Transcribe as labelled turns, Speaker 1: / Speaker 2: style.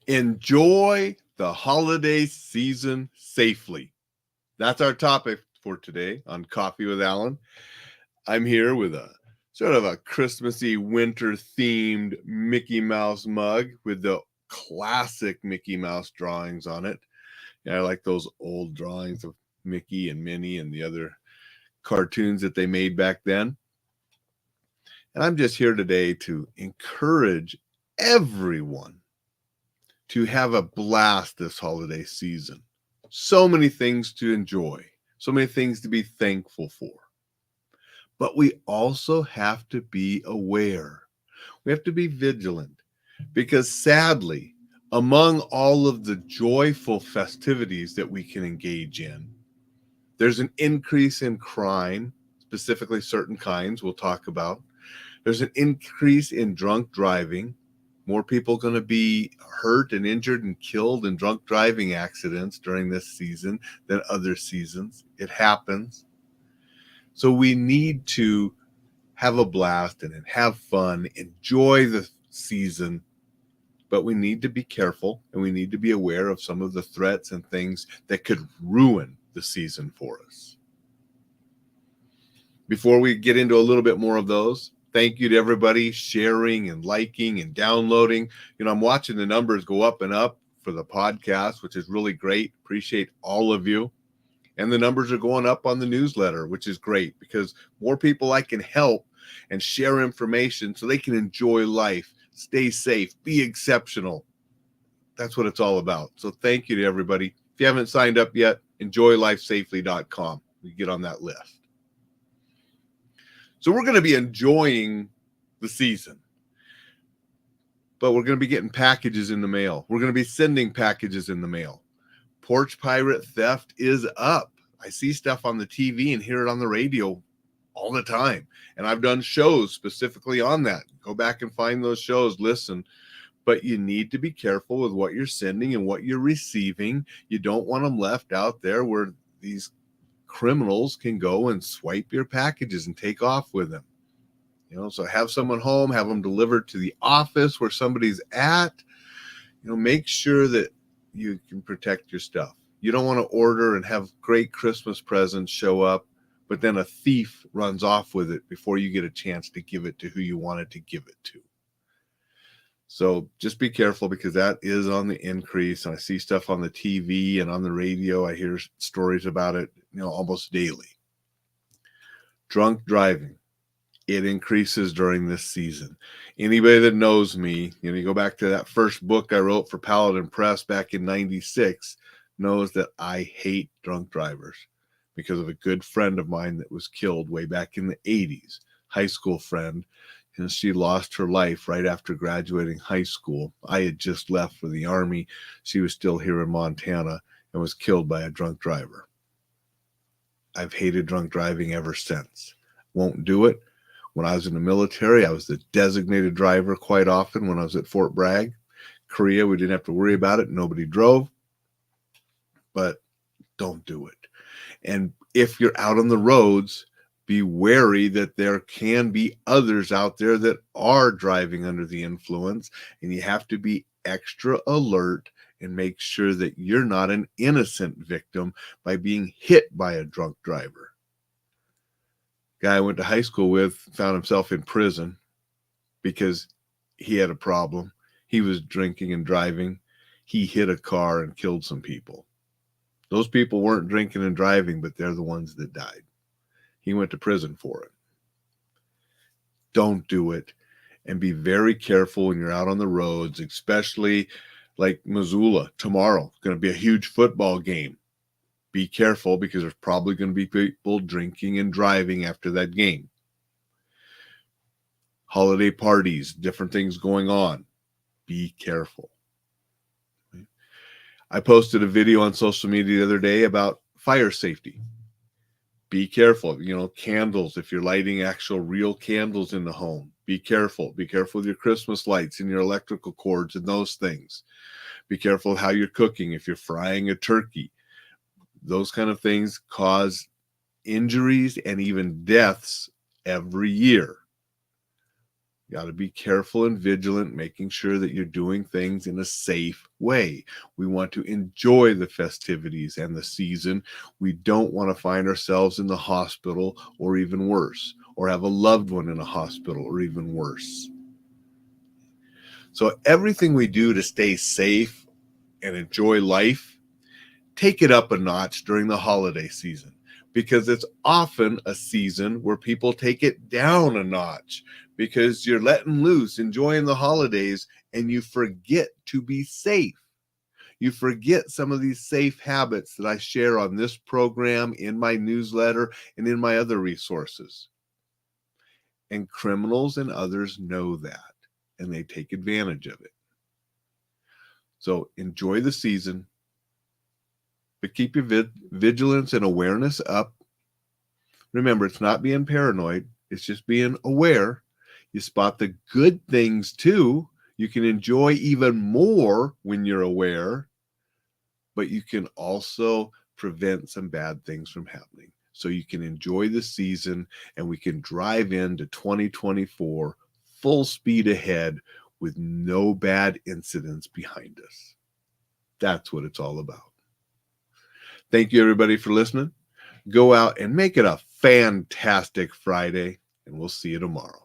Speaker 1: Enjoy the holiday season safely. That's our topic for today on Coffee with Alain. I'm here with a sort of a Christmassy winter themed Mickey Mouse mug with the classic Mickey Mouse drawings on it. Yeah, I like those old drawings of Mickey and Minnie and the other cartoons that they made back then. And I'm just here today to encourage everyone to have a blast this holiday season. So many things to enjoy, so many things to be thankful for. But we also have to be aware. We have to be vigilant because sadly, among all of the joyful festivities that we can engage in, there's an increase in crime, specifically certain kinds we'll talk about. There's an increase in drunk driving. More people going to be hurt and injured and killed in drunk driving accidents during this season than other seasons. It happens. So we need to have a blast and have fun, enjoy the season, but we need to be careful and we need to be aware of some of the threats and things that could ruin the season for us. Before we get into a little bit more of those, thank you to everybody sharing and liking and downloading. I'm watching the numbers go up and up for the podcast, which is really great. Appreciate all of you. And the numbers are going up on the newsletter, which is great because more people I can help and share information so they can enjoy life, stay safe, be exceptional. That's what it's all about. So thank you to everybody. If you haven't signed up yet, enjoylifesafely.com. You get on that list. So we're going to be enjoying the season, but we're going to be getting packages in the mail. We're going to be sending packages in the mail. Porch pirate theft is up. I see stuff on the TV and hear it on the radio all the time. And I've done shows specifically on that. Go back and find those shows, listen. But you need to be careful with what you're sending and what you're receiving. You don't want them left out there where these criminals can go and swipe your packages and take off with them. So have someone home, have them delivered to the office where somebody's at. Make sure that you can protect your stuff. You don't want to order and have great Christmas presents show up, but then a thief runs off with it before you get a chance to give it to who you wanted to give it to. So just be careful because that is on the increase. And I see stuff on the TV and on the radio. I hear stories about it, almost daily. Drunk driving. It increases during this season. Anybody that knows me, you go back to that first book I wrote for Paladin Press back in 96, knows that I hate drunk drivers because of a good friend of mine that was killed way back in the 80s, high school friend. And she lost her life right after graduating high school. I had just left for the Army. She was still here in Montana and was killed by a drunk driver. I've hated drunk driving ever since. Won't do it. When I was in the military, I was the designated driver quite often when I was at Fort Bragg. Korea, we didn't have to worry about it. Nobody drove. But don't do it. And if you're out on the roads, be wary that there can be others out there that are driving under the influence, and you have to be extra alert and make sure that you're not an innocent victim by being hit by a drunk driver. Guy I went to high school with found himself in prison because he had a problem. He was drinking and driving. He hit a car and killed some people. Those people weren't drinking and driving, but they're the ones that died. He went to prison for it. Don't do it. And be very careful when you're out on the roads, especially like Missoula tomorrow. It's going to be a huge football game. Be careful because there's probably going to be people drinking and driving after that game. Holiday parties, different things going on. Be careful. I posted a video on social media the other day about fire safety. Be careful. Candles, if you're lighting actual real candles in the home, be careful. Be careful with your Christmas lights and your electrical cords and those things. Be careful how you're cooking. If you're frying a turkey, those kind of things cause injuries and even deaths every year. You got to be careful and vigilant, making sure that you're doing things in a safe way. We want to enjoy the festivities and the season. We don't want to find ourselves in the hospital or even worse, or have a loved one in a hospital or even worse. So everything we do to stay safe and enjoy life, take it up a notch during the holiday season, because it's often a season where people take it down a notch because you're letting loose, enjoying the holidays, and you forget to be safe. You forget some of these safe habits that I share on this program, in my newsletter, and in my other resources. And criminals and others know that, and they take advantage of it. So enjoy the season, but keep your vigilance and awareness up. Remember, it's not being paranoid. It's just being aware. You spot the good things too. You can enjoy even more when you're aware, but you can also prevent some bad things from happening. So you can enjoy the season, and we can drive into 2024 full speed ahead with no bad incidents behind us. That's what it's all about. Thank you, everybody, for listening. Go out and make it a fantastic Friday, and we'll see you tomorrow.